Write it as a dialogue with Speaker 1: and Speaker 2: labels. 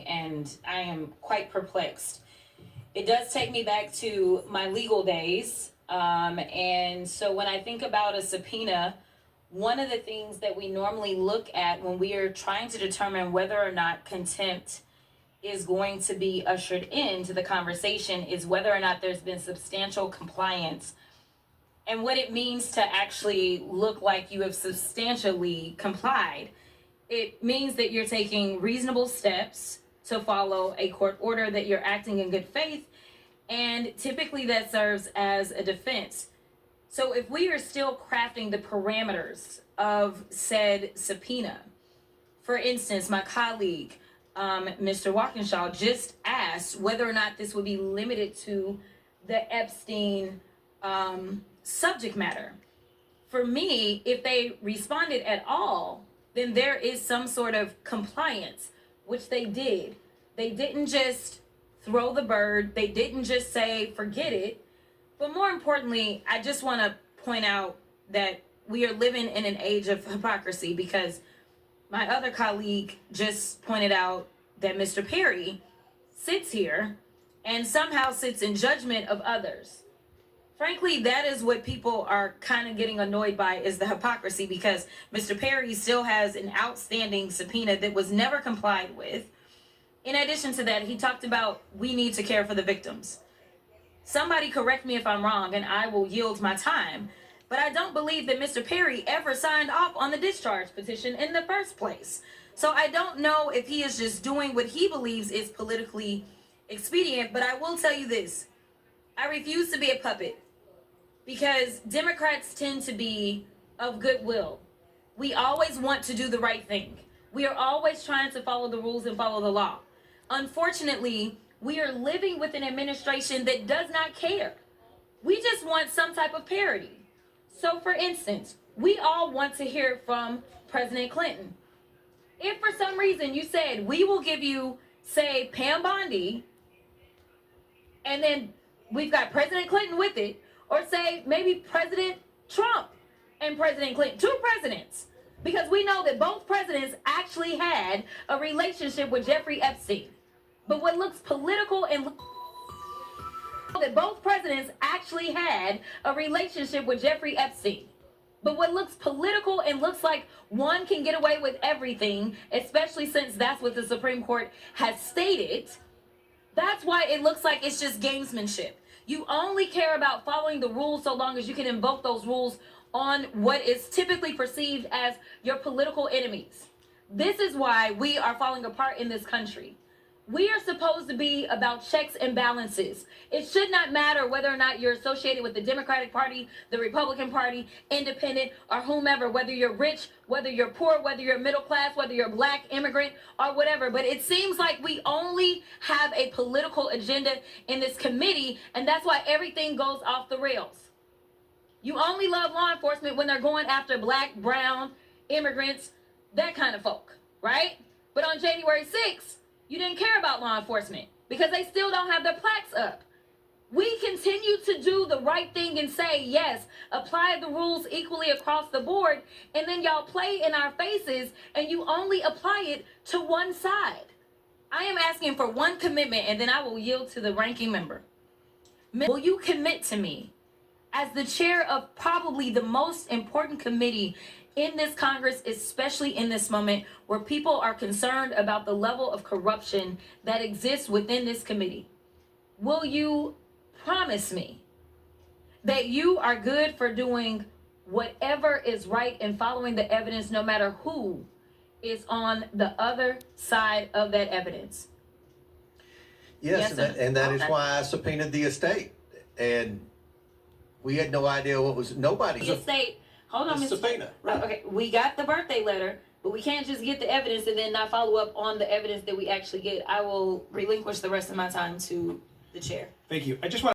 Speaker 1: and I am quite perplexed. It does take me back to my legal days. And so when I think about a subpoena, one of the things that we normally look at when we are trying to determine whether or not contempt is going to be ushered into the conversation is whether or not there's been substantial compliance. And what it means to actually look like you have substantially complied. It means that you're taking reasonable steps to follow a court order, that you're acting in good faith, and typically that serves as a defense. So if we are still crafting the parameters of said subpoena, for instance, my colleague, Mr. Walkinshaw, just asked whether or not this would be limited to the Epstein subject matter. For me, if they responded at all, then there is some sort of compliance, which they did. They didn't just throw the bird. They didn't just say, forget it. But more importantly, I just want to point out that we are living in an age of hypocrisy, because my other colleague just pointed out that Mr. Perry sits here and somehow sits in judgment of others. Frankly, that is what people are kind of getting annoyed by, is the hypocrisy, because Mr. Perry still has an outstanding subpoena that was never complied with. In addition to that, he talked about we need to care for the victims. Somebody correct me if I'm wrong, and I will yield my time. But I don't believe that Mr. Perry ever signed off on the discharge petition in the first place. So I don't know if he is just doing what he believes is politically expedient. But I will tell you this. I refuse to be a puppet, because Democrats tend to be of goodwill. We always want to do the right thing. We are always trying to follow the rules and follow the law. Unfortunately, we are living with an administration that does not care. We just want some type of parity. So for instance, we all want to hear from President Clinton. If for some reason you said, we will give you, say, Pam Bondi, and then we've got President Clinton with it, or say maybe President Trump and President Clinton, two presidents, because we know that both presidents actually had a relationship with Jeffrey Epstein. But what looks political and that both presidents actually had a relationship with Jeffrey Epstein. But what looks political and looks like one can get away with everything, especially since that's what the Supreme Court has stated, that's why it looks like it's just gamesmanship. You only care about following the rules so long as you can invoke those rules on what is typically perceived as your political enemies. This is why we are falling apart in this country. We are supposed to be about checks and balances. It should not matter whether or not you're associated with the Democratic Party, the Republican Party, independent, or whomever, whether you're rich, whether you're poor, whether you're middle class, whether you're black, immigrant, or whatever. But it seems like we only have a political agenda in this committee, and that's why everything goes off the rails. You only love law enforcement when they're going after black, brown, immigrants, that kind of folk, right? But on January 6th, you didn't care about law enforcement because they still don't have their plaques up. We continue to do the right thing and say, yes, apply the rules equally across the board, and then y'all play in our faces and you only apply it to one side. I am asking for one commitment, and then I will yield to the ranking member. Will you commit to me, as the chair of probably the most important committee in this Congress, especially in this moment where people are concerned about the level of corruption that exists within this committee? Will you promise me that you are good for doing whatever is right and following the evidence, no matter who is on the other side of that evidence?
Speaker 2: Yes, and that is why I subpoenaed the estate. And we had no idea what was, nobody.
Speaker 1: The estate, hold on, Mr.
Speaker 2: Subpoena.
Speaker 1: Right. Okay, we got the birthday letter, but we can't just get the evidence and then not follow up on the evidence that we actually get. I will relinquish the rest of my time to the chair.
Speaker 3: Thank you. I just want